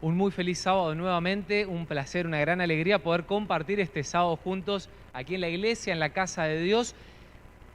Un muy feliz sábado nuevamente, un placer, una gran alegría poder compartir este sábado juntos aquí en la iglesia, en la casa de Dios.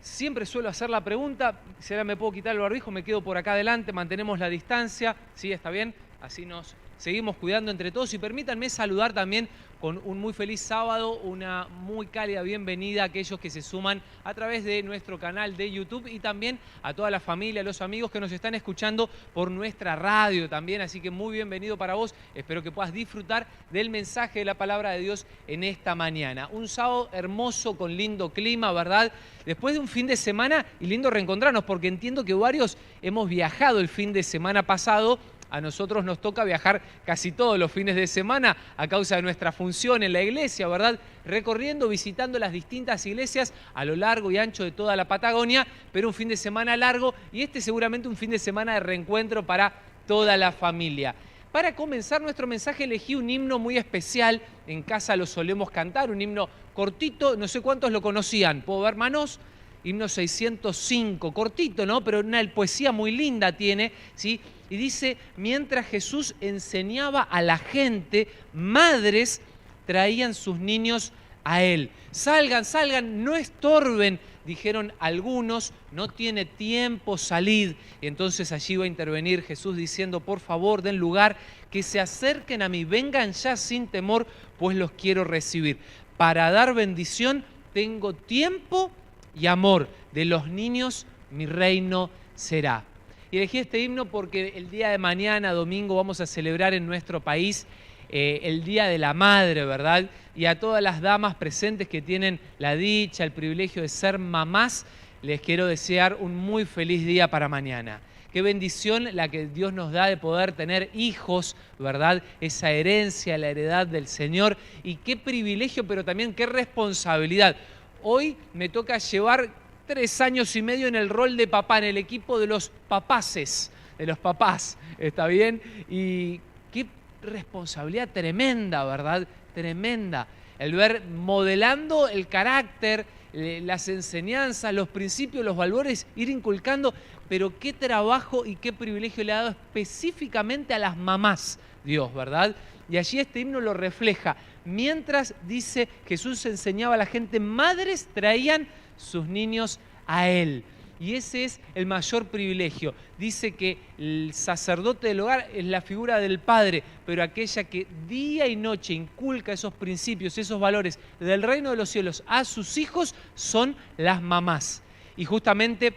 Siempre suelo hacer la pregunta, si ahora me puedo quitar el barbijo, me quedo por acá adelante, mantenemos la distancia, ¿sí? ¿Está bien? Así nos seguimos cuidando entre todos y permítanme saludar también con un muy feliz sábado, una muy cálida bienvenida a aquellos que se suman a través de nuestro canal de YouTube y también a toda la familia, los amigos que nos están escuchando por nuestra radio también, así que muy bienvenido para vos, espero que puedas disfrutar del mensaje de la palabra de Dios en esta mañana. Un sábado hermoso con lindo clima, ¿verdad? Después de un fin de semana y lindo reencontrarnos porque entiendo que varios hemos viajado el fin de semana pasado. A nosotros nos toca viajar casi todos los fines de semana a causa de nuestra función en la iglesia, ¿verdad? Recorriendo, visitando las distintas iglesias a lo largo y ancho de toda la Patagonia, pero un fin de semana largo y seguramente un fin de semana de reencuentro para toda la familia. Para comenzar nuestro mensaje elegí un himno muy especial, en casa lo solemos cantar, un himno cortito, no sé cuántos lo conocían, ¿puedo ver manos? Himno 605, cortito, ¿no? Pero una poesía muy linda tiene, ¿sí? Y dice, mientras Jesús enseñaba a la gente, madres traían sus niños a Él. Salgan, salgan, no estorben, dijeron algunos, no tiene tiempo, salid. Y entonces allí va a intervenir Jesús diciendo, por favor, den lugar, que se acerquen a mí, vengan ya sin temor, pues los quiero recibir. Para dar bendición tengo tiempo y amor, de los niños mi reino será. Y elegí este himno porque el día de mañana, domingo, vamos a celebrar en nuestro país el Día de la Madre, ¿verdad? Y a todas las damas presentes que tienen la dicha, el privilegio de ser mamás, les quiero desear un muy feliz día para mañana. Qué bendición la que Dios nos da de poder tener hijos, ¿verdad? Esa herencia, la heredad del Señor. Y qué privilegio, pero también qué responsabilidad. Hoy me toca llevar 3 años y medio en el rol de papá, en el equipo de los papaces, de los papás, ¿está bien? Y qué responsabilidad tremenda, ¿verdad? Tremenda. El ver modelando el carácter, las enseñanzas, los principios, los valores, ir inculcando, pero qué trabajo y qué privilegio le ha dado específicamente a las mamás, Dios, ¿verdad? Y allí este himno lo refleja. Mientras, dice, Jesús enseñaba a la gente, madres traían sus niños a Él. Y ese es el mayor privilegio. Dice que el sacerdote del hogar es la figura del padre, pero aquella que día y noche inculca esos principios, esos valores del reino de los cielos a sus hijos son las mamás. Y justamente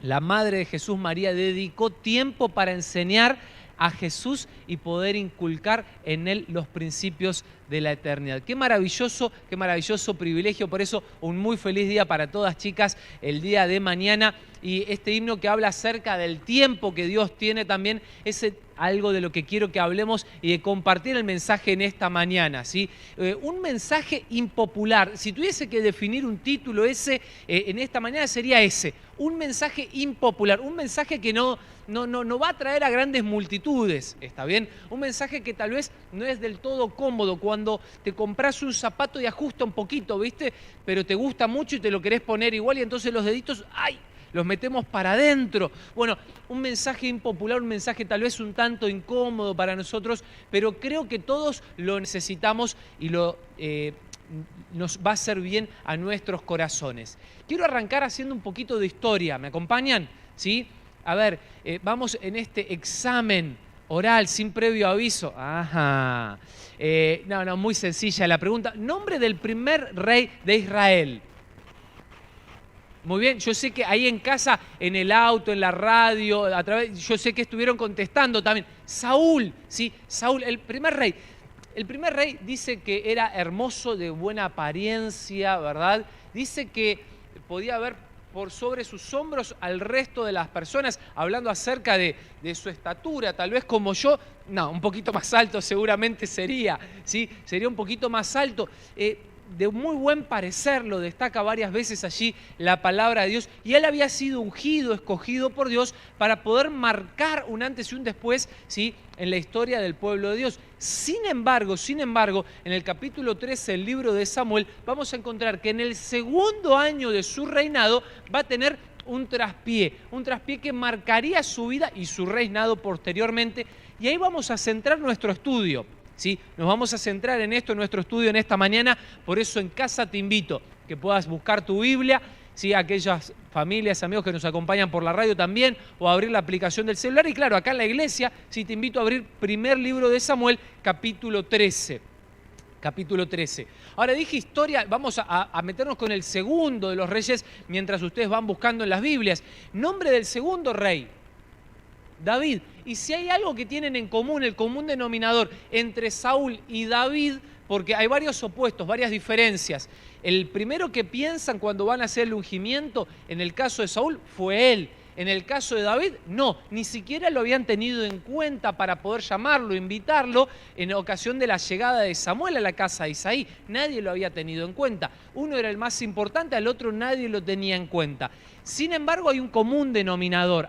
la madre de Jesús, María, dedicó tiempo para enseñar a Jesús y poder inculcar en Él los principios de la eternidad. Qué maravilloso privilegio. Por eso un muy feliz día para todas, chicas, el día de mañana. Y este himno que habla acerca del tiempo que Dios tiene también es algo de lo que quiero que hablemos y de compartir el mensaje en esta mañana, ¿sí? Un mensaje impopular. Si tuviese que definir un título en esta mañana sería ese. Un mensaje impopular, un mensaje que no va a atraer a grandes multitudes, ¿está bien? Un mensaje que tal vez no es del todo cómodo cuando te compras un zapato y ajusta un poquito, ¿viste? Pero te gusta mucho y te lo querés poner igual y entonces los deditos, ¡ay!, los metemos para adentro. Bueno, un mensaje impopular, un mensaje tal vez un tanto incómodo para nosotros, pero creo que todos lo necesitamos y nos va a hacer bien a nuestros corazones. Quiero arrancar haciendo un poquito de historia, ¿me acompañan? ¿Sí? A ver, vamos en este examen oral sin previo aviso. Ajá. Muy sencilla la pregunta. Nombre del primer rey de Israel. Muy bien, yo sé que ahí en casa, en el auto, en la radio, yo sé que estuvieron contestando también. Saúl, ¿sí? Saúl, el primer rey. El primer rey dice que era hermoso, de buena apariencia, ¿verdad? Dice que podía ver por sobre sus hombros al resto de las personas, hablando acerca de su estatura, tal vez como yo, un poquito más alto seguramente sería, ¿sí? Sería un poquito más alto. De muy buen parecer, lo destaca varias veces allí la palabra de Dios, y él había sido ungido, escogido por Dios para poder marcar un antes y un después, ¿sí?, en la historia del pueblo de Dios. Sin embargo, en el capítulo 13 del libro de Samuel, vamos a encontrar que en el segundo año de su reinado va a tener un traspié que marcaría su vida y su reinado posteriormente. Y ahí vamos a centrar nuestro estudio, ¿sí? Nos vamos a centrar en esto, en nuestro estudio en esta mañana. Por eso en casa te invito que puedas buscar tu Biblia, ¿sí? Aquellas familias, amigos que nos acompañan por la radio también, o abrir la aplicación del celular. Y claro, acá en la iglesia, sí, te invito a abrir primer libro de Samuel, capítulo 13. Capítulo 13. Ahora dije historia, vamos a meternos con el segundo de los reyes mientras ustedes van buscando en las Biblias. Nombre del segundo rey, David. Y si hay algo que tienen en común, el común denominador entre Saúl y David, porque hay varios opuestos, varias diferencias. El primero que piensan cuando van a hacer el ungimiento, en el caso de Saúl, fue él. En el caso de David, no, ni siquiera lo habían tenido en cuenta para poder llamarlo, invitarlo en ocasión de la llegada de Samuel a la casa de Isaí. Nadie lo había tenido en cuenta. Uno era el más importante, al otro nadie lo tenía en cuenta. Sin embargo, hay un común denominador,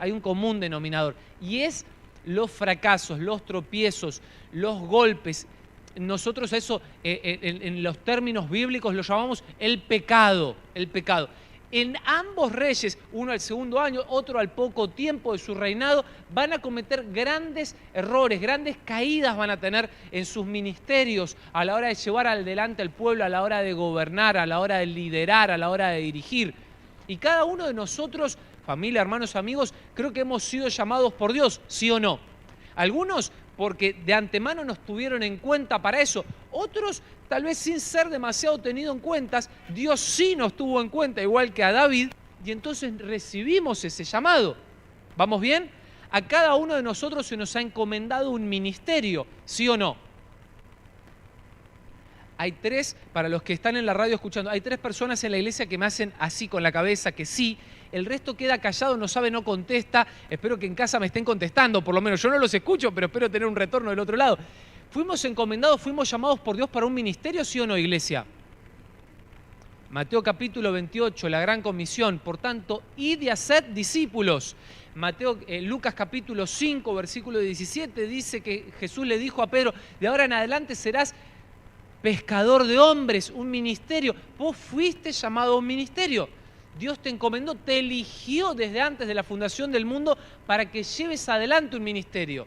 y es los fracasos, los tropiezos, los golpes. Nosotros eso, en los términos bíblicos, lo llamamos el pecado. En ambos reyes, uno al segundo año, otro al poco tiempo de su reinado, van a cometer grandes errores, grandes caídas van a tener en sus ministerios a la hora de llevar adelante al pueblo, a la hora de gobernar, a la hora de liderar, a la hora de dirigir. Y cada uno de nosotros, familia, hermanos, amigos, creo que hemos sido llamados por Dios, ¿sí o no? Algunos porque de antemano nos tuvieron en cuenta para eso. Otros, tal vez sin ser demasiado tenido en cuenta, Dios sí nos tuvo en cuenta, igual que a David, y entonces recibimos ese llamado. ¿Vamos bien? A cada uno de nosotros se nos ha encomendado un ministerio, ¿sí o no? Hay tres, para los que están en la radio escuchando, hay tres personas en la iglesia que me hacen así con la cabeza, que sí. El resto queda callado, no sabe, no contesta. Espero que en casa me estén contestando, por lo menos yo no los escucho, pero espero tener un retorno del otro lado. ¿Fuimos encomendados, fuimos llamados por Dios para un ministerio, sí o no, iglesia? Mateo capítulo 28, la gran comisión. Por tanto, id y haced discípulos. Lucas capítulo 5, versículo 17, dice que Jesús le dijo a Pedro, de ahora en adelante serás pescador de hombres, un ministerio. Vos fuiste llamado a un ministerio. Dios te encomendó, te eligió desde antes de la fundación del mundo para que lleves adelante un ministerio.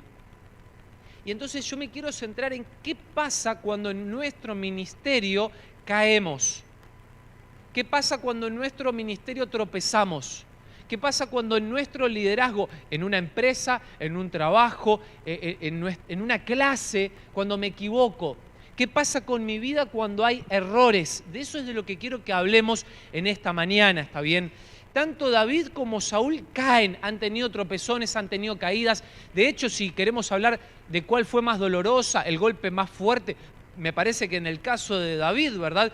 Y entonces yo me quiero centrar en qué pasa cuando en nuestro ministerio caemos. ¿Qué pasa cuando en nuestro ministerio tropezamos? ¿Qué pasa cuando en nuestro liderazgo, en una empresa, en un trabajo, en una clase, cuando me equivoco? ¿Qué pasa con mi vida cuando hay errores? De eso es de lo que quiero que hablemos en esta mañana, ¿está bien? Tanto David como Saúl caen, han tenido tropezones, han tenido caídas. De hecho, si queremos hablar de cuál fue más dolorosa, el golpe más fuerte, me parece que en el caso de David, ¿verdad?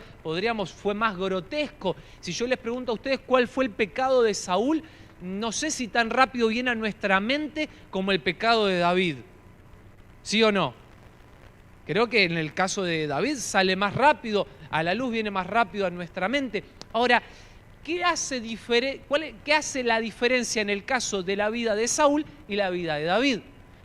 Fue más grotesco. Si yo les pregunto a ustedes cuál fue el pecado de Saúl, no sé si tan rápido viene a nuestra mente como el pecado de David. ¿Sí o no? Creo que en el caso de David sale más rápido, a la luz viene más rápido a nuestra mente. Ahora, ¿qué hace la diferencia en el caso de la vida de Saúl y la vida de David?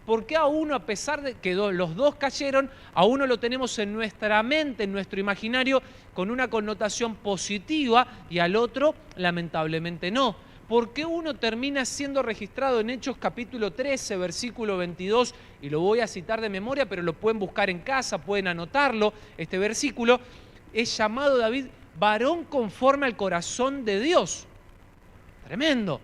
¿Por qué a uno, a pesar de que los dos cayeron, a uno lo tenemos en nuestra mente, en nuestro imaginario, con una connotación positiva y al otro, lamentablemente, no? ¿Por qué uno termina siendo registrado en Hechos capítulo 13, versículo 22? Y lo voy a citar de memoria, pero lo pueden buscar en casa, pueden anotarlo. Este versículo es llamado David varón conforme al corazón de Dios. Tremendo,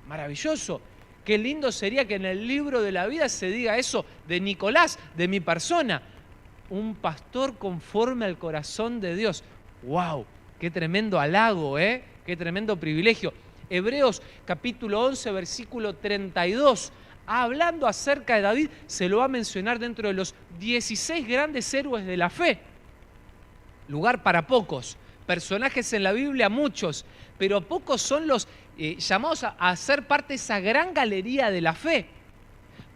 maravilloso. Qué lindo sería que en el libro de la vida se diga eso de Nicolás, de mi persona. Un pastor conforme al corazón de Dios. ¡Wow! Qué tremendo halago, ¿eh? Qué tremendo privilegio. Hebreos capítulo 11, versículo 32, hablando acerca de David, se lo va a mencionar dentro de los 16 grandes héroes de la fe. Lugar para pocos, personajes en la Biblia muchos, pero pocos son los llamados a ser parte de esa gran galería de la fe.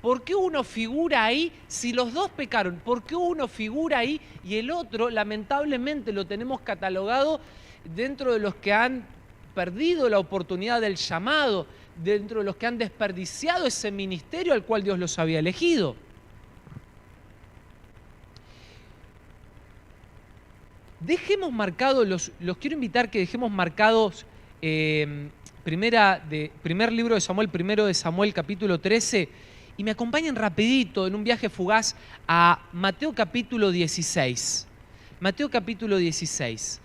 ¿Por qué uno figura ahí si los dos pecaron? ¿Por qué uno figura ahí y el otro, lamentablemente, lo tenemos catalogado dentro de los que han perdido la oportunidad del llamado, dentro de los que han desperdiciado ese ministerio al cual Dios los había elegido? Dejemos marcados, los quiero invitar que dejemos marcados primer libro de Samuel, primero de Samuel, capítulo 13, y me acompañen rapidito en un viaje fugaz a Mateo capítulo 16. Mateo capítulo 16.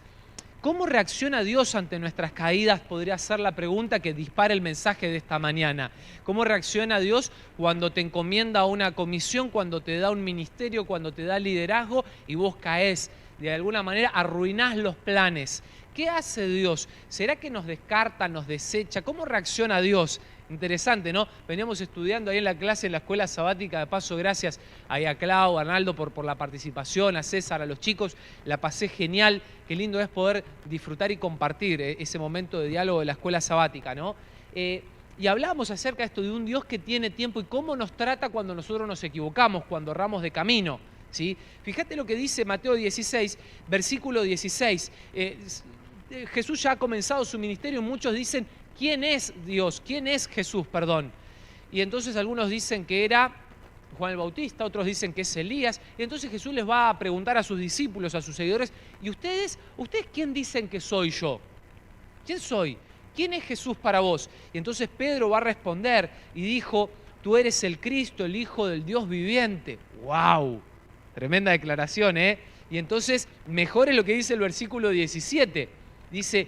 ¿Cómo reacciona Dios ante nuestras caídas? Podría ser la pregunta que dispara el mensaje de esta mañana. ¿Cómo reacciona Dios cuando te encomienda una comisión, cuando te da un ministerio, cuando te da liderazgo y vos caés? De alguna manera arruinás los planes. ¿Qué hace Dios? ¿Será que nos descarta, nos desecha? ¿Cómo reacciona Dios? Interesante, ¿no? Veníamos estudiando ahí en la clase, en la escuela sabática. De paso, gracias ahí a Clau, a Arnaldo por la participación, a César, a los chicos. La pasé genial. Qué lindo es poder disfrutar y compartir ese momento de diálogo de la escuela sabática, ¿no? Y hablábamos acerca de esto, de un Dios que tiene tiempo y cómo nos trata cuando nosotros nos equivocamos, cuando erramos de camino, ¿sí? Fíjate lo que dice Mateo 16, versículo 16. Jesús ya ha comenzado su ministerio y muchos dicen, ¿quién es Dios? ¿Quién es Jesús? Perdón. Y entonces algunos dicen que era Juan el Bautista, otros dicen que es Elías. Y entonces Jesús les va a preguntar a sus discípulos, a sus seguidores, ¿y ustedes quién dicen que soy yo? ¿Quién soy? ¿Quién es Jesús para vos? Y entonces Pedro va a responder y dijo, tú eres el Cristo, el Hijo del Dios viviente. ¡Wow! Tremenda declaración, ¿eh? Y entonces, mejor es lo que dice el versículo 17. Dice,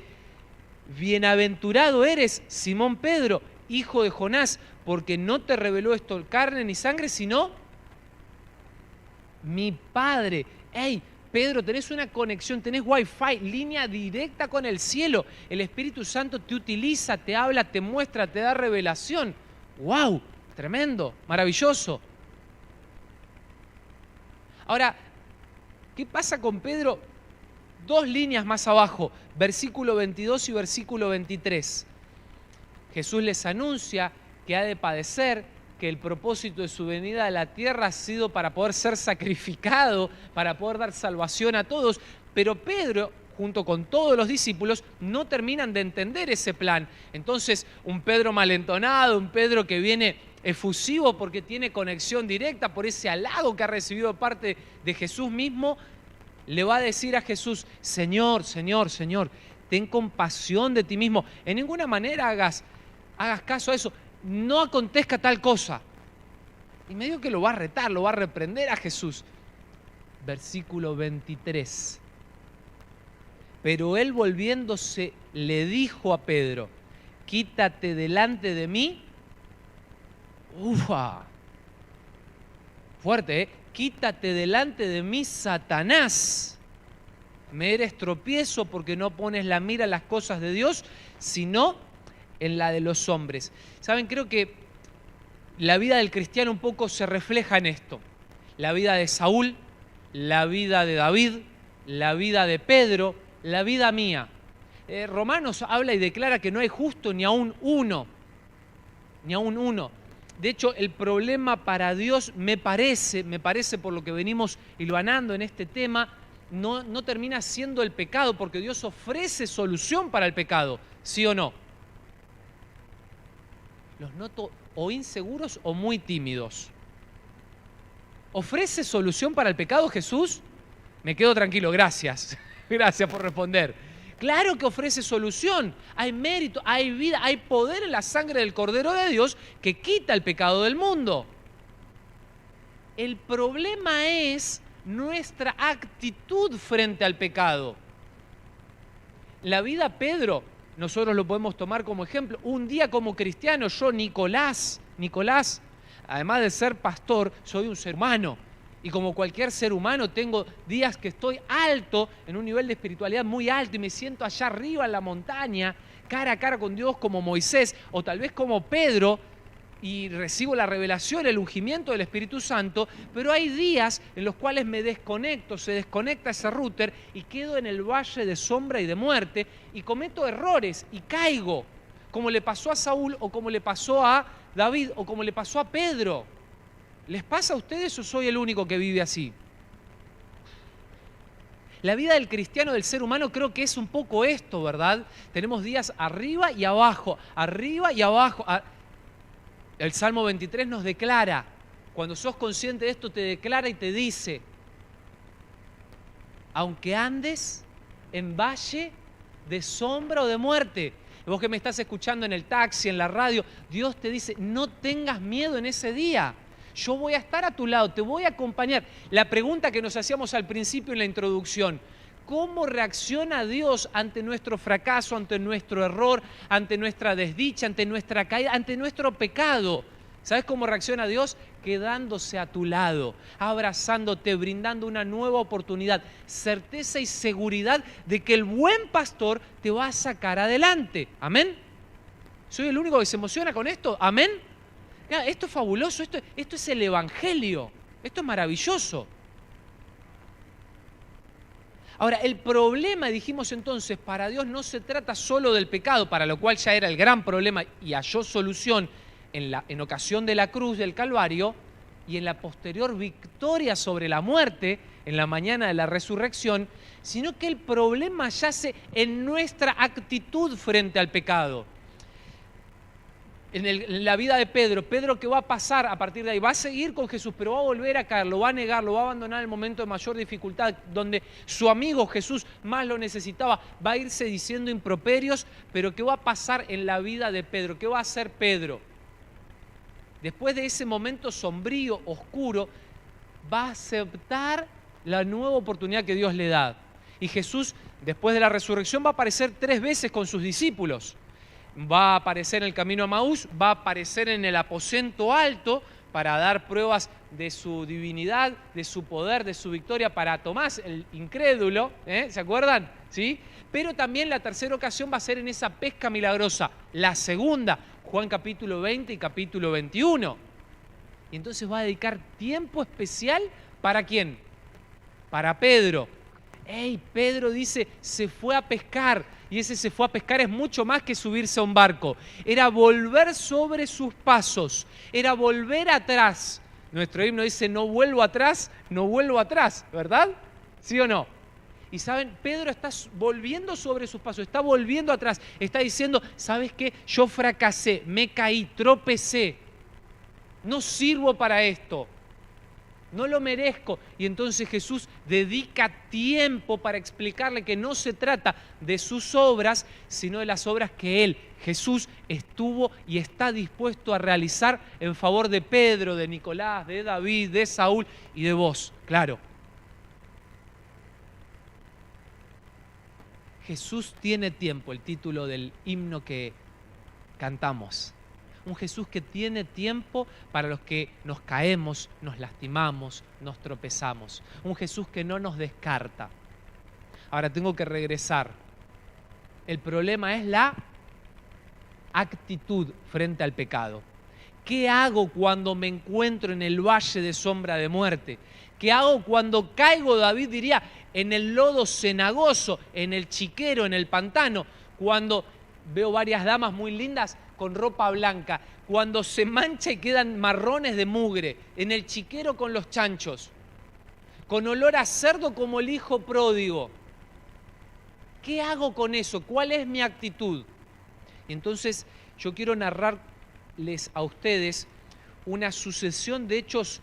bienaventurado eres, Simón Pedro, hijo de Jonás, porque no te reveló esto carne ni sangre, sino mi Padre. ¡Ey! Pedro, tenés una conexión, tenés wifi, línea directa con el cielo. El Espíritu Santo te utiliza, te habla, te muestra, te da revelación. ¡Wow! Tremendo, maravilloso. Ahora, ¿qué pasa con Pedro? 2 líneas más abajo, versículo 22 y versículo 23. Jesús les anuncia que ha de padecer, que el propósito de su venida a la tierra ha sido para poder ser sacrificado, para poder dar salvación a todos, pero Pedro, junto con todos los discípulos, no terminan de entender ese plan. Entonces, un Pedro malentonado, un Pedro que viene efusivo porque tiene conexión directa por ese halago que ha recibido de parte de Jesús mismo, le va a decir a Jesús, Señor, Señor, Señor, ten compasión de ti mismo. En ninguna manera hagas caso a eso. No acontezca tal cosa. Y medio que lo va a retar, lo va a reprender a Jesús. Versículo 23. Pero él volviéndose le dijo a Pedro, quítate delante de mí. Ufa. Fuerte, ¿eh? Quítate delante de mí, Satanás. Me eres tropiezo porque no pones la mira en las cosas de Dios, sino en la de los hombres. ¿Saben? Creo que la vida del cristiano un poco se refleja en esto. La vida de Saúl, la vida de David, la vida de Pedro, la vida mía. Romanos habla y declara que no hay justo ni aún uno. Ni aún uno. De hecho, el problema para Dios, me parece por lo que venimos hilvanando en este tema, no termina siendo el pecado, porque Dios ofrece solución para el pecado, ¿sí o no? Los noto o inseguros o muy tímidos. ¿Ofrece solución para el pecado Jesús? Me quedo tranquilo, gracias. Gracias por responder. Claro que ofrece solución. Hay mérito, hay vida, hay poder en la sangre del Cordero de Dios que quita el pecado del mundo. El problema es nuestra actitud frente al pecado. La vida Pedro, nosotros lo podemos tomar como ejemplo. Un día como cristiano, yo, Nicolás, además de ser pastor, soy un ser humano. Y como cualquier ser humano, tengo días que estoy alto, en un nivel de espiritualidad muy alto, y me siento allá arriba en la montaña, cara a cara con Dios como Moisés, o tal vez como Pedro, y recibo la revelación, el ungimiento del Espíritu Santo, pero hay días en los cuales me desconecto, se desconecta ese router, y quedo en el valle de sombra y de muerte, y cometo errores, y caigo, como le pasó a Saúl, o como le pasó a David, o como le pasó a Pedro. ¿Les pasa a ustedes o soy el único que vive así? La vida del cristiano, del ser humano, creo que es un poco esto, ¿verdad? Tenemos días arriba y abajo, arriba y abajo. El Salmo 23 nos declara, cuando sos consciente de esto, te declara y te dice, aunque andes en valle de sombra o de muerte. vos que me estás escuchando en el taxi, en la radio, Dios te dice, no tengas miedo en ese día. Yo voy a estar a tu lado, te voy a acompañar. La pregunta que nos hacíamos al principio en la introducción, ¿cómo reacciona Dios ante nuestro fracaso, ante nuestro error, ante nuestra desdicha, ante nuestra caída, ante nuestro pecado? ¿Sabes cómo reacciona Dios? Quedándose a tu lado, abrazándote, brindando una nueva oportunidad, certeza y seguridad de que el buen pastor te va a sacar adelante. ¿Amén? ¿Soy el único que se emociona con esto? ¿Amén? Mira, esto es fabuloso, esto es el Evangelio, esto es maravilloso. Ahora, el problema, dijimos entonces, para Dios no se trata solo del pecado, para lo cual ya era el gran problema y halló solución en ocasión de la cruz del Calvario y en la posterior victoria sobre la muerte, en la mañana de la resurrección, sino que el problema yace en nuestra actitud frente al pecado. En la vida de Pedro, ¿qué va a pasar a partir de ahí? Va a seguir con Jesús, pero va a volver a caer, lo va a negar, lo va a abandonar en el momento de mayor dificultad, donde su amigo Jesús más lo necesitaba, va a irse diciendo improperios, pero ¿qué va a pasar en la vida de Pedro? ¿Qué va a hacer Pedro? Después de ese momento sombrío, oscuro, va a aceptar la nueva oportunidad que Dios le da. Y Jesús, después de la resurrección, va a aparecer 3 veces con sus discípulos. Va a aparecer en el camino a Maús, va a aparecer en el aposento alto para dar pruebas de su divinidad, de su poder, de su victoria para Tomás, el incrédulo, ¿se acuerdan? ¿Sí? Pero también la tercera ocasión va a ser en esa pesca milagrosa, la segunda, Juan capítulo 20 y capítulo 21. Y entonces va a dedicar tiempo especial ¿para quién? Para Pedro. ¡Ey! Pedro dice, se fue a pescar. Y ese se fue a pescar es mucho más que subirse a un barco. Era volver sobre sus pasos. Era volver atrás. Nuestro himno dice, no vuelvo atrás, ¿verdad? ¿Sí o no? Y saben, Pedro está volviendo sobre sus pasos, está volviendo atrás. Está diciendo, ¿sabes qué? Yo fracasé, me caí, tropecé. No sirvo para esto. No lo merezco. Y entonces Jesús dedica tiempo para explicarle que no se trata de sus obras, sino de las obras que Él, Jesús, estuvo y está dispuesto a realizar en favor de Pedro, de Nicolás, de David, de Saúl y de vos. Claro. Jesús tiene tiempo, el título del himno que cantamos. Un Jesús que tiene tiempo para los que nos caemos, nos lastimamos, nos tropezamos. Un Jesús que no nos descarta. Ahora tengo que regresar. El problema es la actitud frente al pecado. ¿Qué hago cuando me encuentro en el valle de sombra de muerte? ¿Qué hago cuando caigo, David diría, en el lodo cenagoso, en el chiquero, en el pantano? Cuando veo varias damas muy lindas con ropa blanca, cuando se mancha y quedan marrones de mugre, en el chiquero con los chanchos, con olor a cerdo como el hijo pródigo. ¿Qué hago con eso? ¿Cuál es mi actitud? Y entonces yo quiero narrarles a ustedes una sucesión de hechos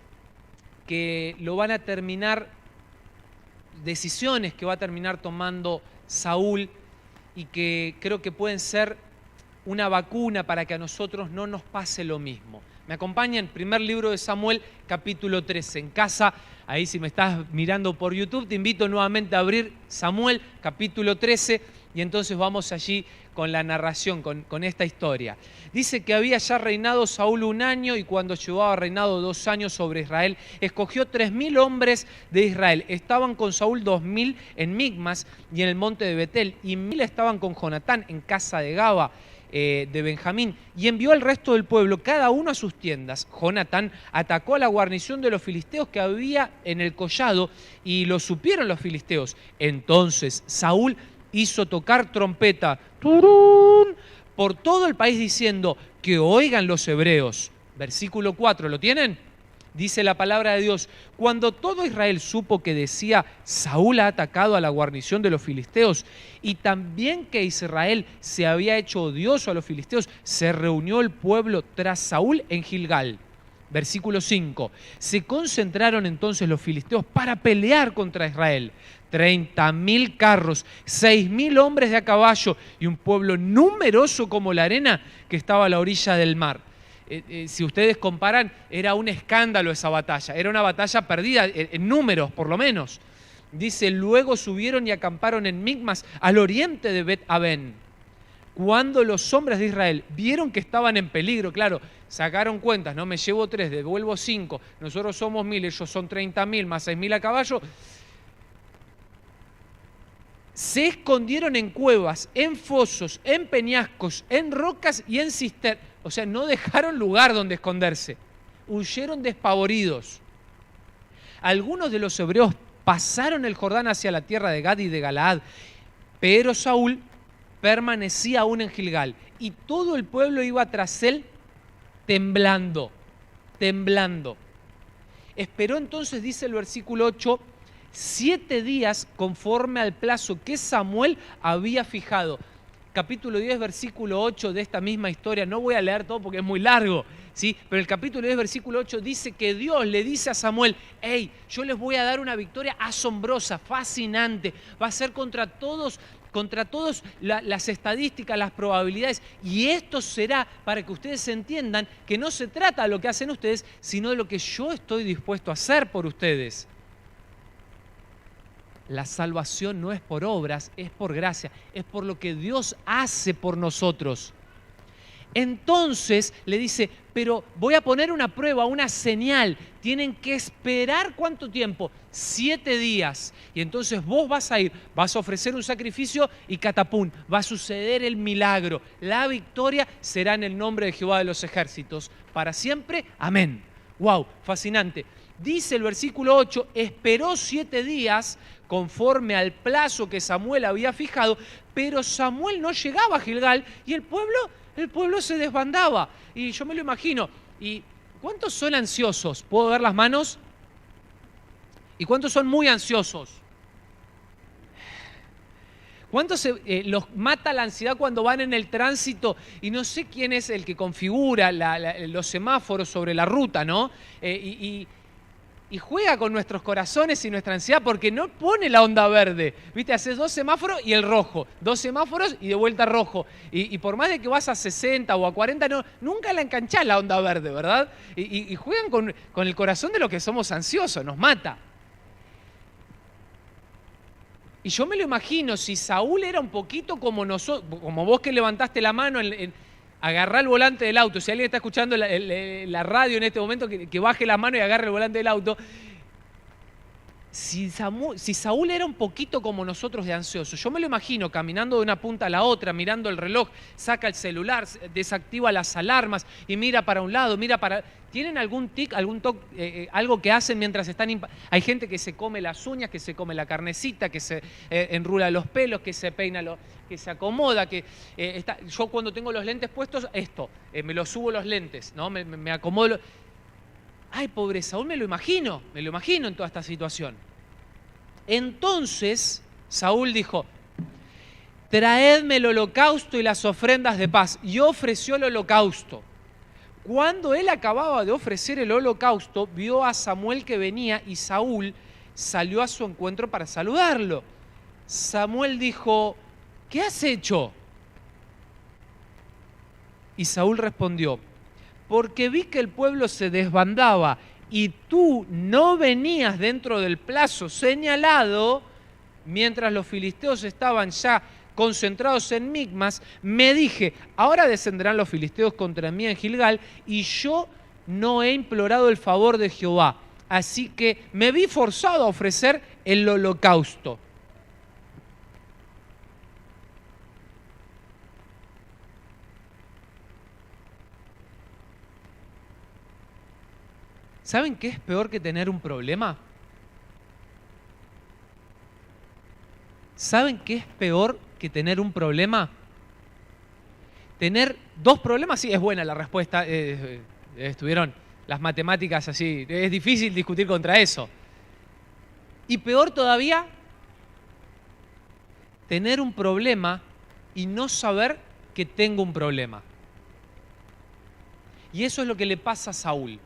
que lo van a terminar, decisiones que va a terminar tomando Saúl y que creo que pueden ser una vacuna para que a nosotros no nos pase lo mismo. Me acompañan, primer libro de Samuel, capítulo 13. En casa, ahí si me estás mirando por YouTube, te invito nuevamente a abrir Samuel, capítulo 13, y entonces vamos allí con la narración, con esta historia. Dice que había ya reinado Saúl 1 año y cuando llevaba reinado 2 años sobre Israel, escogió 3.000 hombres de Israel. Estaban con Saúl 2.000 en Micmas y en el monte de Betel, y 1.000 estaban con Jonatán en casa de Gaba, de Benjamín, y envió al resto del pueblo, cada uno a sus tiendas. Jonatán atacó a la guarnición de los filisteos que había en el collado, y lo supieron los filisteos. Entonces Saúl hizo tocar trompeta, ¡turún!, por todo el país diciendo, que oigan los hebreos. Versículo 4, ¿lo tienen? Dice la palabra de Dios, cuando todo Israel supo que decía, Saúl ha atacado a la guarnición de los filisteos, y también que Israel se había hecho odioso a los filisteos, se reunió el pueblo tras Saúl en Gilgal. Versículo 5. Se concentraron entonces los filisteos para pelear contra Israel. 30.000 carros, 6.000 hombres de a caballo y un pueblo numeroso como la arena que estaba a la orilla del mar. Si ustedes comparan, era un escándalo esa batalla. Era una batalla perdida en números, por lo menos. Dice, luego subieron y acamparon en Micmas, al oriente de Bet-Aven. Cuando los hombres de Israel vieron que estaban en peligro, claro, sacaron cuentas, ¿no? Me llevo 3, devuelvo 5, nosotros somos 1.000, ellos son 30.000, más 6.000 a caballo. Se escondieron en cuevas, en fosos, en peñascos, en rocas y en cisternas. O sea, no dejaron lugar donde esconderse. Huyeron despavoridos. Algunos de los hebreos pasaron el Jordán hacia la tierra de Gad y de Galaad, pero Saúl permanecía aún en Gilgal y todo el pueblo iba tras él temblando, temblando. Esperó entonces, dice el versículo 8, 7 días conforme al plazo que Samuel había fijado. Capítulo 10, versículo 8 de esta misma historia, no voy a leer todo porque es muy largo, ¿sí? Pero el capítulo 10, versículo 8 dice que Dios le dice a Samuel, hey, yo les voy a dar una victoria asombrosa, fascinante, va a ser contra todos las estadísticas, las probabilidades, y esto será para que ustedes entiendan que no se trata de lo que hacen ustedes, sino de lo que yo estoy dispuesto a hacer por ustedes. La salvación no es por obras, es por gracia, es por lo que Dios hace por nosotros. Entonces le dice, pero voy a poner una prueba, una señal. Tienen que esperar ¿cuánto tiempo? 7 días. Y entonces vos vas a ir, vas a ofrecer un sacrificio y catapum, va a suceder el milagro. La victoria será en el nombre de Jehová de los ejércitos. Para siempre, amén. ¡Wow! Fascinante. Dice el versículo 8, esperó 7 días conforme al plazo que Samuel había fijado, pero Samuel no llegaba a Gilgal y el pueblo se desbandaba. Y yo me lo imagino. ¿Y cuántos son ansiosos? ¿Puedo ver las manos? ¿Y cuántos son muy ansiosos? ¿Cuántos los mata la ansiedad cuando van en el tránsito? Y no sé quién es el que configura los semáforos sobre la ruta, ¿no? Y juega con nuestros corazones y nuestra ansiedad porque no pone la onda verde. ¿Viste? Haces 2 semáforos y el rojo. 2 semáforos y de vuelta rojo. Y por más de que vas a 60 o a 40, nunca la enganchás la onda verde, ¿verdad? Y juegan con el corazón de los que somos ansiosos, nos mata. Y yo me lo imagino, si Saúl era un poquito como nosotros, como vos que levantaste la mano agarrá el volante del auto. Si alguien está escuchando la radio en este momento, que baje la mano y agarre el volante del auto. Si Saúl era un poquito como nosotros de ansioso, yo me lo imagino caminando de una punta a la otra, mirando el reloj, saca el celular, desactiva las alarmas y mira para un lado, mira para... ¿Tienen algún tic, algún toque, algo que hacen mientras están... Hay gente que se come las uñas, que se come la carnecita, que se enrula los pelos, que se peina, que se acomoda, yo cuando tengo los lentes puestos, me los subo los lentes, ¿no? Me acomodo... Ay, pobre Saúl, me lo imagino en toda esta situación. Entonces, Saúl dijo, traedme el holocausto y las ofrendas de paz. Y ofreció el holocausto. Cuando él acababa de ofrecer el holocausto, vio a Samuel que venía y Saúl salió a su encuentro para saludarlo. Samuel dijo, ¿qué has hecho? Y Saúl respondió, porque vi que el pueblo se desbandaba y tú no venías dentro del plazo señalado, mientras los filisteos estaban ya concentrados en Micmas, me dije, ahora descenderán los filisteos contra mí en Gilgal y yo no he implorado el favor de Jehová, así que me vi forzado a ofrecer el holocausto. ¿Saben qué es peor que tener un problema? ¿Saben qué es peor que tener un problema? Tener 2 problemas, sí, es buena la respuesta. Estuvieron las matemáticas así. Es difícil discutir contra eso. Y peor todavía, tener un problema y no saber que tengo un problema. Y eso es lo que le pasa a Saúl.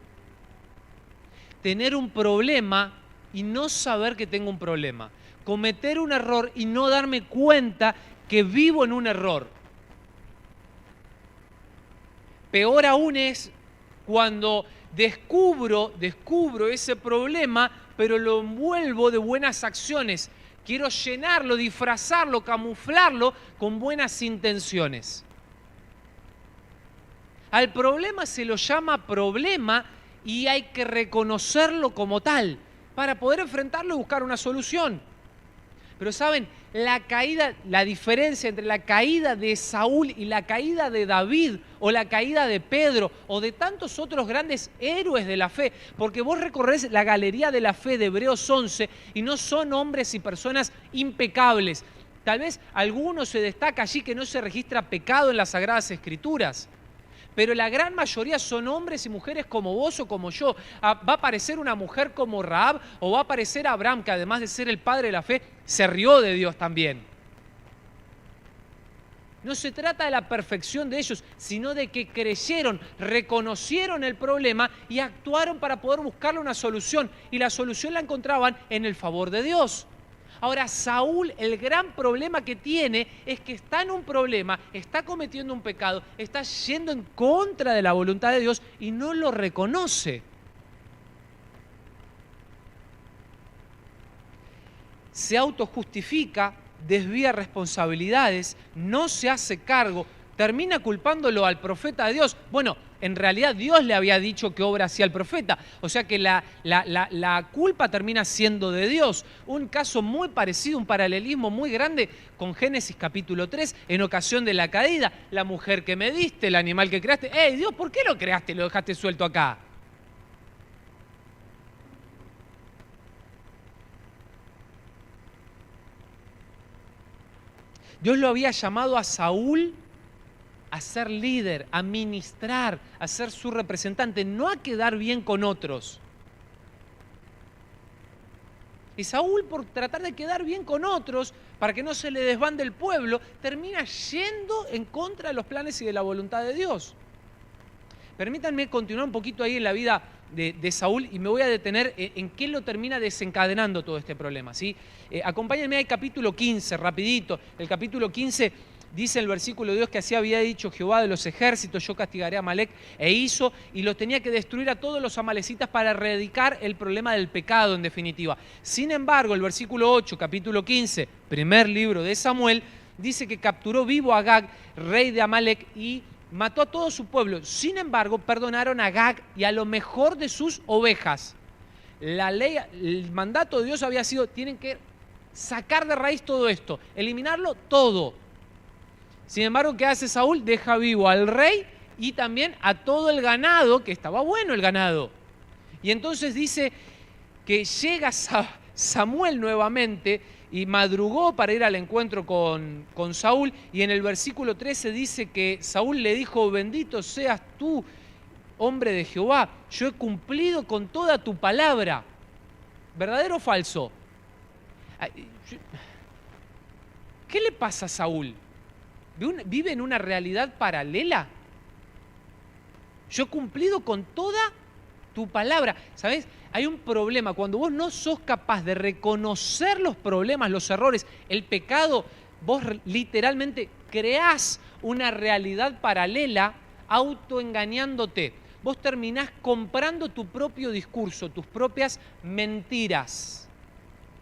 tener un problema y no saber que tengo un problema. Cometer un error y no darme cuenta que vivo en un error. Peor aún es cuando descubro ese problema, pero lo envuelvo de buenas acciones. Quiero llenarlo, disfrazarlo, camuflarlo con buenas intenciones. Al problema se lo llama problema y hay que reconocerlo como tal para poder enfrentarlo y buscar una solución. Pero ¿saben? La diferencia entre la caída de Saúl y la caída de David, o la caída de Pedro, o de tantos otros grandes héroes de la fe, porque vos recorrés la galería de la fe de Hebreos 11 y no son hombres y personas impecables. Tal vez alguno se destaca allí que no se registra pecado en las Sagradas Escrituras. Pero la gran mayoría son hombres y mujeres como vos o como yo. Va a aparecer una mujer como Rahab, o va a aparecer Abraham, que además de ser el padre de la fe, se rió de Dios también. No se trata de la perfección de ellos, sino de que creyeron, reconocieron el problema y actuaron para poder buscarle una solución. Y la solución la encontraban en el favor de Dios. Ahora, Saúl, el gran problema que tiene es que está en un problema, está cometiendo un pecado, está yendo en contra de la voluntad de Dios y no lo reconoce. Se autojustifica, desvía responsabilidades, no se hace cargo, termina culpándolo al profeta de Dios. Bueno, en realidad Dios le había dicho que obra hacía el profeta, o sea que la culpa termina siendo de Dios. Un caso muy parecido, un paralelismo muy grande con Génesis capítulo 3, en ocasión de la caída. La mujer que me diste, el animal que creaste. ¡Ey, Dios, ¿por qué lo creaste y lo dejaste suelto acá? Dios lo había llamado a Saúl a ser líder, a ministrar, a ser su representante, no a quedar bien con otros. Y Saúl, por tratar de quedar bien con otros, para que no se le desbande el pueblo, termina yendo en contra de los planes y de la voluntad de Dios. Permítanme continuar un poquito ahí en la vida de Saúl y me voy a detener en qué lo termina desencadenando todo este problema, ¿sí? Acompáñenme al capítulo 15, rapidito. El capítulo 15 dice el versículo de Dios que así había dicho Jehová de los ejércitos: yo castigaré a Amalec, e hizo, y los tenía que destruir a todos los amalecitas para erradicar el problema del pecado en definitiva. Sin embargo, el versículo 8, capítulo 15, primer libro de Samuel, dice que capturó vivo a Agag, rey de Amalec, y mató a todo su pueblo. Sin embargo, perdonaron a Agag y a lo mejor de sus ovejas. La ley, el mandato de Dios había sido: tienen que sacar de raíz todo esto, eliminarlo todo. Sin embargo, ¿qué hace Saúl? Deja vivo al rey y también a todo el ganado, que estaba bueno el ganado. Y entonces dice que llega Samuel nuevamente y madrugó para ir al encuentro con Saúl, y en el versículo 13 dice que Saúl le dijo: bendito seas tú, hombre de Jehová, yo he cumplido con toda tu palabra. ¿Verdadero o falso? ¿Qué le pasa a Saúl? ¿Vive en una realidad paralela? Yo he cumplido con toda tu palabra. ¿Sabes? Hay un problema. Cuando vos no sos capaz de reconocer los problemas, los errores, el pecado, vos literalmente creás una realidad paralela autoengañándote. Vos terminás comprando tu propio discurso, tus propias mentiras.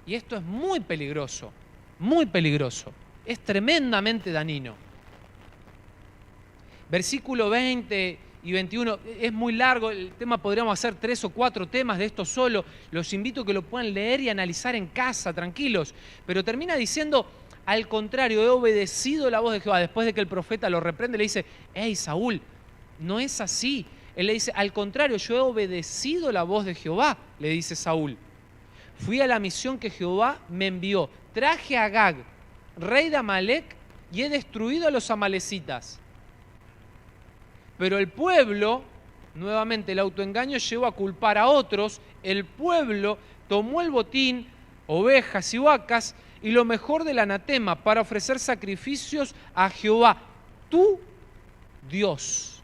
Y esto es muy peligroso, muy peligroso. Es tremendamente dañino. Versículo 20 y 21, es muy largo el tema, podríamos hacer 3 o 4 temas de esto solo. Los invito a que lo puedan leer y analizar en casa, tranquilos. Pero termina diciendo: al contrario, he obedecido la voz de Jehová. Después de que el profeta lo reprende, le dice: hey, Saúl, no es así. Él le dice: al contrario, yo he obedecido la voz de Jehová, le dice Saúl. Fui a la misión que Jehová me envió. Traje a Agag, rey de Amalec, y he destruido a los amalecitas. Pero el pueblo, nuevamente el autoengaño llevó a culpar a otros. El pueblo tomó el botín, ovejas y vacas, y lo mejor del anatema para ofrecer sacrificios a Jehová, tu Dios,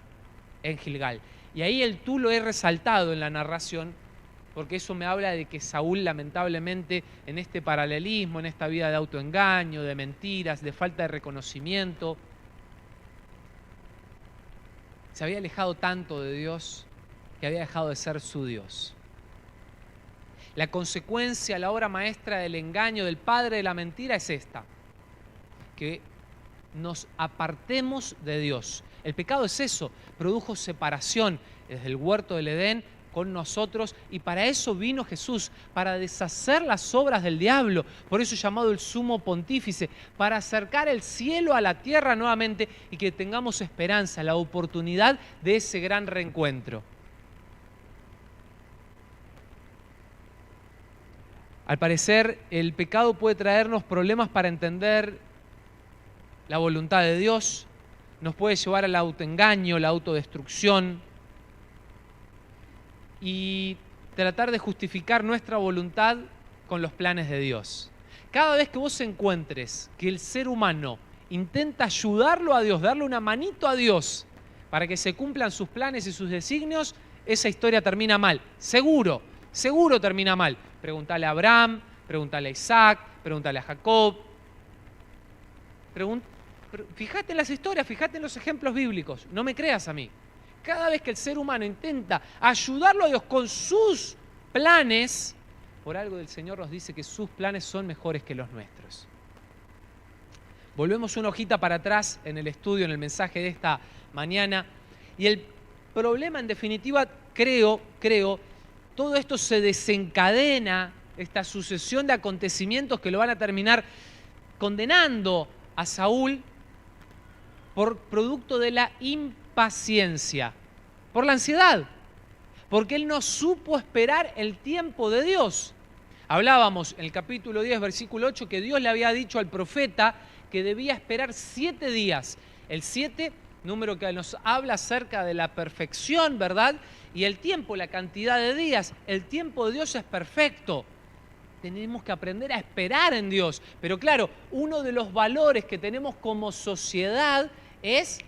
en Gilgal. Y ahí el tú lo he resaltado en la narración, porque eso me habla de que Saúl, lamentablemente, en este paralelismo, en esta vida de autoengaño, de mentiras, de falta de reconocimiento, se había alejado tanto de Dios que había dejado de ser su Dios. La consecuencia, la obra maestra del engaño, del padre de la mentira es esta: que nos apartemos de Dios. El pecado es eso, produjo separación desde el huerto del Edén con nosotros, y para eso vino Jesús, para deshacer las obras del diablo, por eso llamado el sumo pontífice, para acercar el cielo a la tierra nuevamente y que tengamos esperanza, la oportunidad de ese gran reencuentro. Al parecer, el pecado puede traernos problemas para entender la voluntad de Dios, nos puede llevar al autoengaño, la autodestrucción y tratar de justificar nuestra voluntad con los planes de Dios. Cada vez que vos encuentres que el ser humano intenta ayudarlo a Dios, darle una manito a Dios para que se cumplan sus planes y sus designios, esa historia termina mal. Seguro, seguro termina mal. Preguntale a Abraham, preguntale a Isaac, preguntale a Jacob. Fíjate en las historias, fíjate en los ejemplos bíblicos. No me creas a mí. Cada vez que el ser humano intenta ayudarlo a Dios con sus planes, por algo del Señor nos dice que sus planes son mejores que los nuestros. Volvemos una hojita para atrás en el estudio, en el mensaje de esta mañana. Y el problema, en definitiva, creo, todo esto se desencadena, esta sucesión de acontecimientos que lo van a terminar condenando a Saúl por producto de la impaciencia, por la ansiedad, porque él no supo esperar el tiempo de Dios. Hablábamos en el capítulo 10, versículo 8, que Dios le había dicho al profeta que debía esperar 7 días. El 7, número que nos habla acerca de la perfección, ¿verdad? Y el tiempo, la cantidad de días, el tiempo de Dios es perfecto. Tenemos que aprender a esperar en Dios. Pero claro, uno de los valores que tenemos como sociedad es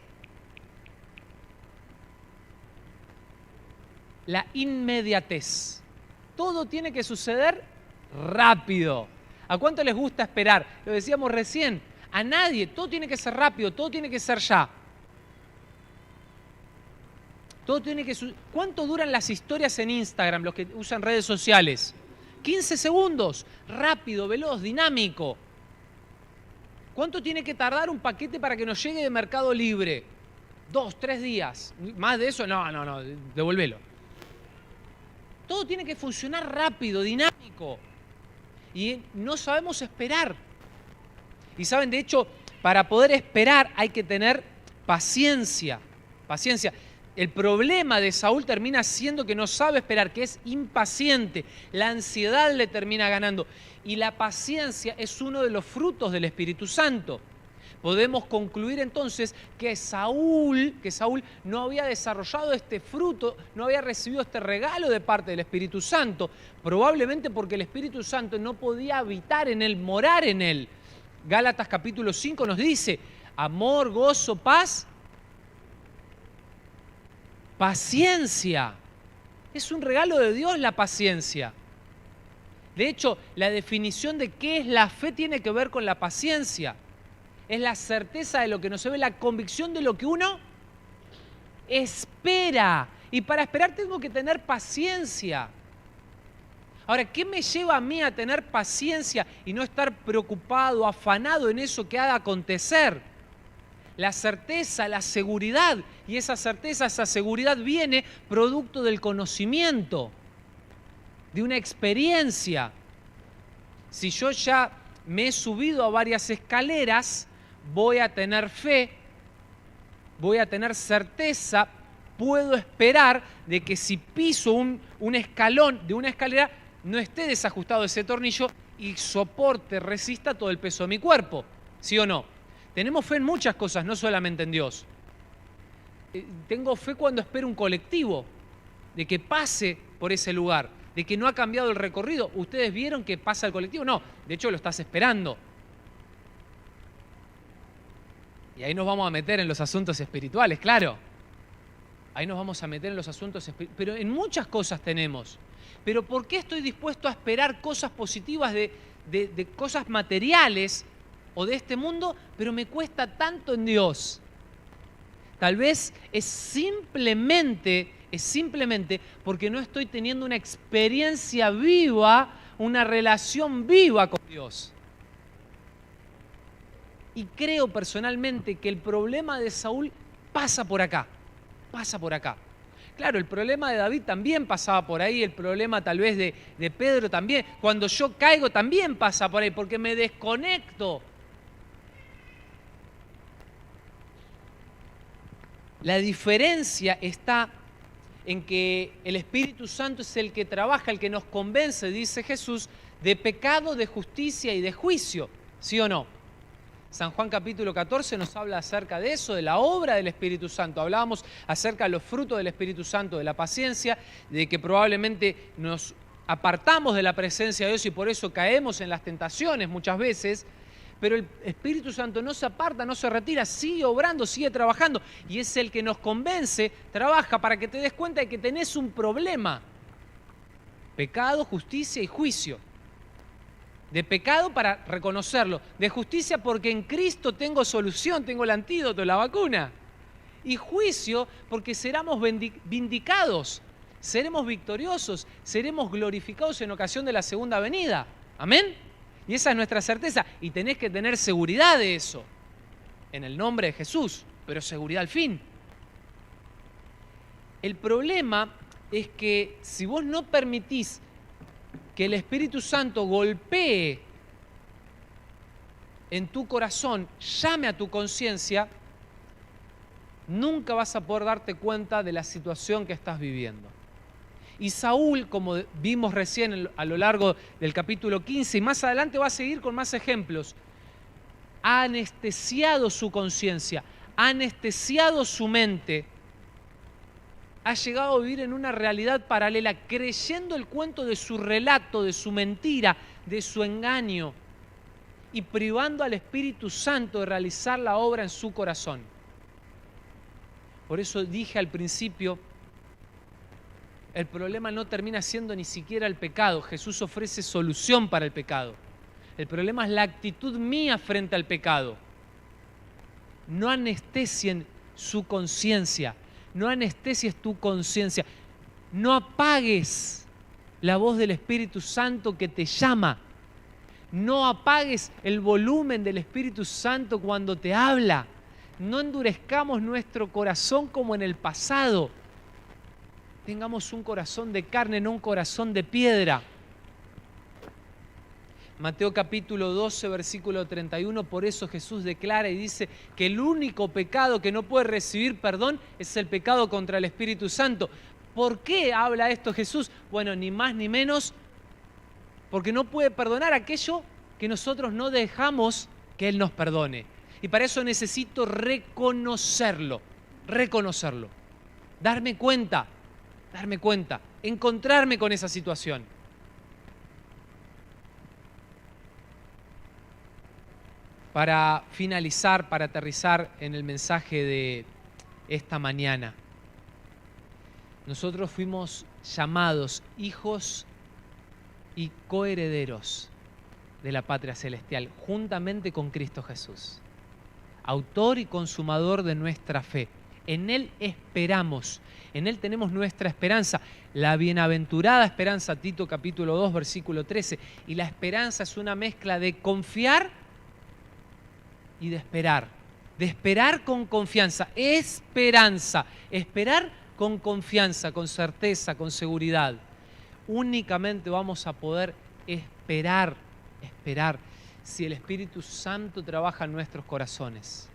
la inmediatez. Todo tiene que suceder rápido. ¿A cuánto les gusta esperar? Lo decíamos recién, a nadie. Todo tiene que ser rápido, todo tiene que ser ya. Todo tiene que... ¿Cuánto duran las historias en Instagram, los que usan redes sociales? 15 segundos, rápido, veloz, dinámico. ¿Cuánto tiene que tardar un paquete para que nos llegue de Mercado Libre? 2, 3 días. ¿Más de eso? No, devuélvelo. Todo tiene que funcionar rápido, dinámico. Y no sabemos esperar. Y saben, de hecho, para poder esperar hay que tener paciencia. Paciencia. El problema de Saúl termina siendo que no sabe esperar, que es impaciente. La ansiedad le termina ganando. Y la paciencia es uno de los frutos del Espíritu Santo. Podemos concluir entonces que Saúl no había desarrollado este fruto, no había recibido este regalo de parte del Espíritu Santo, probablemente porque el Espíritu Santo no podía habitar en él, morar en él. Gálatas capítulo 5 nos dice, amor, gozo, paz, paciencia. Es un regalo de Dios la paciencia. De hecho, la definición de qué es la fe tiene que ver con la paciencia. Es la certeza de lo que no se ve, la convicción de lo que uno espera. Y para esperar tengo que tener paciencia. Ahora, ¿qué me lleva a mí a tener paciencia y no estar preocupado, afanado en eso que ha de acontecer? La certeza, la seguridad. Y esa certeza, esa seguridad viene producto del conocimiento, de una experiencia. Si yo ya me he subido a varias escaleras, voy a tener fe, voy a tener certeza, puedo esperar de que si piso un escalón de una escalera, no esté desajustado ese tornillo y soporte, resista todo el peso de mi cuerpo. ¿Sí o no? Tenemos fe en muchas cosas, no solamente en Dios. Tengo fe cuando espero un colectivo, de que pase por ese lugar, de que no ha cambiado el recorrido. ¿Ustedes vieron que pasa el colectivo? No, de hecho lo estás esperando. Y ahí nos vamos a meter en los asuntos espirituales, claro. ahí nos vamos a meter en los asuntos, pero en muchas cosas tenemos. Pero ¿por qué estoy dispuesto a esperar cosas positivas de cosas materiales o de este mundo, pero me cuesta tanto en Dios? Tal vez es simplemente porque no estoy teniendo una experiencia viva, una relación viva con Dios. Y creo personalmente que el problema de Saúl pasa por acá. Claro, el problema de David también pasaba por ahí, el problema tal vez de Pedro también. Cuando yo caigo también pasa por ahí, porque me desconecto. La diferencia está en que el Espíritu Santo es el que trabaja, el que nos convence, dice Jesús, de pecado, de justicia y de juicio. ¿Sí o no? San Juan capítulo 14 nos habla acerca de eso, de la obra del Espíritu Santo. Hablábamos acerca de los frutos del Espíritu Santo, de la paciencia, de que probablemente nos apartamos de la presencia de Dios y por eso caemos en las tentaciones muchas veces. Pero el Espíritu Santo no se aparta, no se retira, sigue obrando, sigue trabajando. Y es el que nos convence, trabaja para que te des cuenta de que tenés un problema. Pecado, justicia y juicio. De pecado para reconocerlo. De justicia porque en Cristo tengo solución, tengo el antídoto, la vacuna. Y juicio porque seremos vindicados, seremos victoriosos, seremos glorificados en ocasión de la segunda venida. ¿Amén? Y esa es nuestra certeza. Y tenés que tener seguridad de eso. En el nombre de Jesús. Pero seguridad al fin. El problema es que si vos no permitís que el Espíritu Santo golpee en tu corazón, llame a tu conciencia, nunca vas a poder darte cuenta de la situación que estás viviendo. Y Saúl, como vimos recién a lo largo del capítulo 15, y más adelante va a seguir con más ejemplos, ha anestesiado su conciencia, ha anestesiado su mente, ha llegado a vivir en una realidad paralela, creyendo el cuento de su relato, de su mentira, de su engaño, y privando al Espíritu Santo de realizar la obra en su corazón. Por eso dije al principio, el problema no termina siendo ni siquiera el pecado. Jesús ofrece solución para el pecado. El problema es la actitud mía frente al pecado. No anestesien su conciencia. No anestesies tu conciencia. No apagues la voz del Espíritu Santo que te llama. No apagues el volumen del Espíritu Santo cuando te habla. No endurezcamos nuestro corazón como en el pasado. Tengamos un corazón de carne, no un corazón de piedra. Mateo capítulo 12, versículo 31, por eso Jesús declara y dice que el único pecado que no puede recibir perdón es el pecado contra el Espíritu Santo. ¿Por qué habla esto Jesús? Bueno, ni más ni menos, porque no puede perdonar aquello que nosotros no dejamos que Él nos perdone. Y para eso necesito reconocerlo, darme cuenta, encontrarme con esa situación. Para finalizar, para aterrizar en el mensaje de esta mañana, nosotros fuimos llamados hijos y coherederos de la patria celestial, juntamente con Cristo Jesús, autor y consumador de nuestra fe. En Él esperamos, en Él tenemos nuestra esperanza, la bienaventurada esperanza, Tito capítulo 2, versículo 13. Y la esperanza es una mezcla de confiar y de esperar con confianza, esperar con confianza, con certeza, con seguridad. Únicamente vamos a poder esperar si el Espíritu Santo trabaja en nuestros corazones.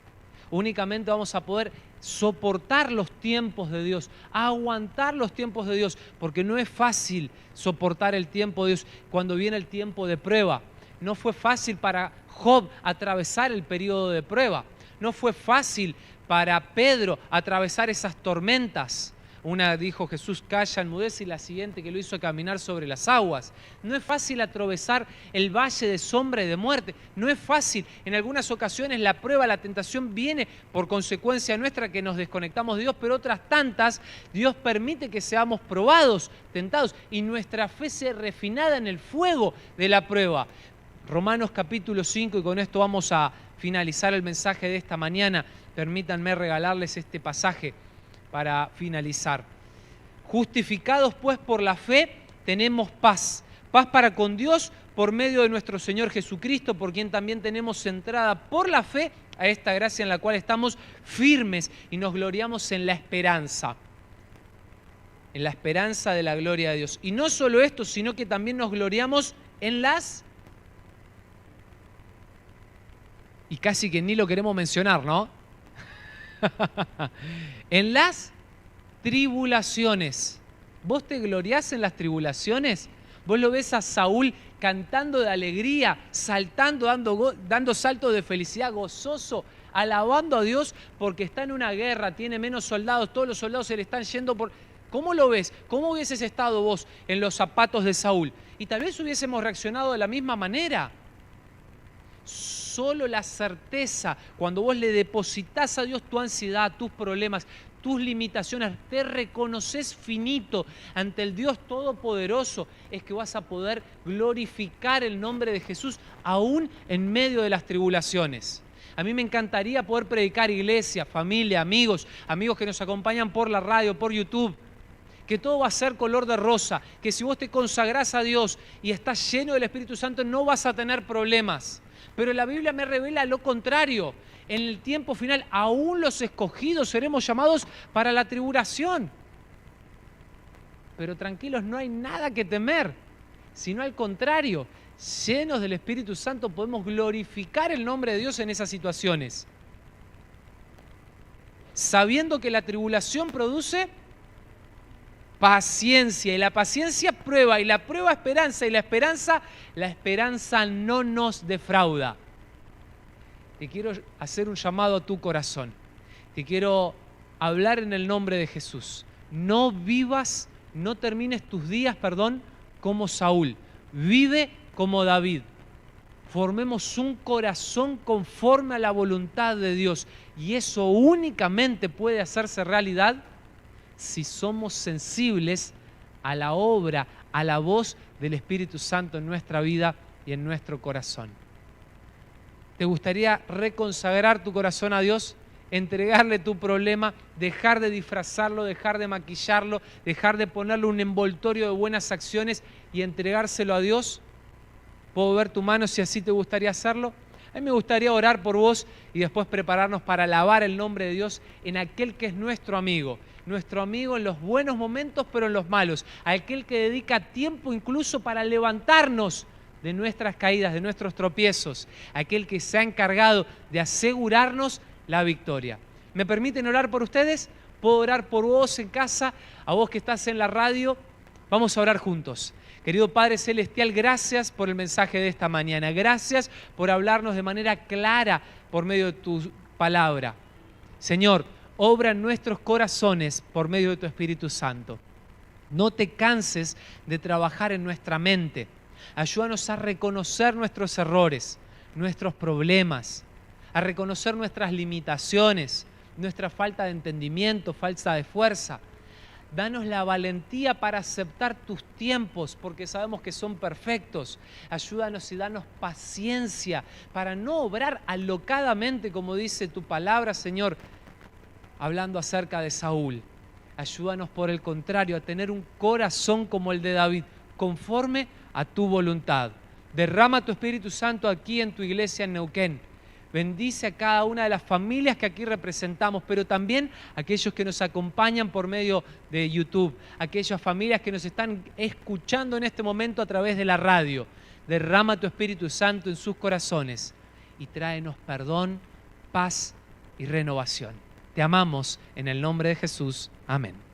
Únicamente vamos a poder soportar los tiempos de Dios, aguantar los tiempos de Dios, porque no es fácil soportar el tiempo de Dios cuando viene el tiempo de prueba. No fue fácil para Job atravesar el periodo de prueba. No fue fácil para Pedro atravesar esas tormentas. Una dijo Jesús, calla, enmudece, y la siguiente que lo hizo caminar sobre las aguas. No es fácil atravesar el valle de sombra y de muerte. No es fácil. En algunas ocasiones la prueba, la tentación viene por consecuencia nuestra, que nos desconectamos de Dios, pero otras tantas Dios permite que seamos probados, tentados, y nuestra fe sea refinada en el fuego de la prueba. Romanos capítulo 5, y con esto vamos a finalizar el mensaje de esta mañana. Permítanme regalarles este pasaje para finalizar. Justificados pues por la fe, tenemos paz. Paz para con Dios por medio de nuestro Señor Jesucristo, por quien también tenemos entrada por la fe a esta gracia en la cual estamos firmes y nos gloriamos en la esperanza. En la esperanza de la gloria de Dios. Y no solo esto, sino que también nos gloriamos en las... Y casi que ni lo queremos mencionar, ¿no? En las tribulaciones. ¿Vos te gloriás en las tribulaciones? ¿Vos lo ves a Saúl cantando de alegría, saltando, dando saltos de felicidad, gozoso, alabando a Dios porque está en una guerra, tiene menos soldados, todos los soldados se le están yendo por... ¿Cómo lo ves? ¿Cómo hubieses estado vos en los zapatos de Saúl? Y tal vez hubiésemos reaccionado de la misma manera. Solo la certeza, cuando vos le depositas a Dios tu ansiedad, tus problemas, tus limitaciones, te reconoces finito ante el Dios Todopoderoso, es que vas a poder glorificar el nombre de Jesús aún en medio de las tribulaciones. A mí me encantaría poder predicar, iglesia, familia, amigos que nos acompañan por la radio, por YouTube, que todo va a ser color de rosa, que si vos te consagrás a Dios y estás lleno del Espíritu Santo no vas a tener problemas. Pero la Biblia me revela lo contrario. En el tiempo final, aún los escogidos seremos llamados para la tribulación. Pero tranquilos, no hay nada que temer, sino al contrario, llenos del Espíritu Santo podemos glorificar el nombre de Dios en esas situaciones. Sabiendo que la tribulación produce paciencia, y la paciencia prueba, y la prueba esperanza, y la esperanza no nos defrauda. Te quiero hacer un llamado a tu corazón. Te quiero hablar en el nombre de Jesús. No termines tus días, como Saúl. Vive como David. Formemos un corazón conforme a la voluntad de Dios. Y eso únicamente puede hacerse realidad si somos sensibles a la obra, a la voz del Espíritu Santo en nuestra vida y en nuestro corazón. ¿Te gustaría reconsagrar tu corazón a Dios? Entregarle tu problema, dejar de disfrazarlo, dejar de maquillarlo, dejar de ponerle un envoltorio de buenas acciones y entregárselo a Dios. ¿Puedo ver tu mano si así te gustaría hacerlo? A mí me gustaría orar por vos y después prepararnos para alabar el nombre de Dios en aquel que es nuestro amigo en los buenos momentos, pero en los malos, aquel que dedica tiempo incluso para levantarnos de nuestras caídas, de nuestros tropiezos, aquel que se ha encargado de asegurarnos la victoria. ¿Me permiten orar por ustedes? ¿Puedo orar por vos en casa? A vos que estás en la radio, vamos a orar juntos. Querido Padre Celestial, gracias por el mensaje de esta mañana. Gracias por hablarnos de manera clara por medio de tu palabra. Señor, obra en nuestros corazones por medio de tu Espíritu Santo. No te canses de trabajar en nuestra mente. Ayúdanos a reconocer nuestros errores, nuestros problemas, a reconocer nuestras limitaciones, nuestra falta de entendimiento, falta de fuerza. Danos la valentía para aceptar tus tiempos, porque sabemos que son perfectos. Ayúdanos y danos paciencia para no obrar alocadamente, como dice tu palabra, Señor, hablando acerca de Saúl. Ayúdanos, por el contrario, a tener un corazón como el de David, conforme a tu voluntad. Derrama tu Espíritu Santo aquí en tu iglesia en Neuquén. Bendice a cada una de las familias que aquí representamos, pero también a aquellos que nos acompañan por medio de YouTube, aquellas familias que nos están escuchando en este momento a través de la radio. Derrama tu Espíritu Santo en sus corazones y tráenos perdón, paz y renovación. Te amamos en el nombre de Jesús. Amén.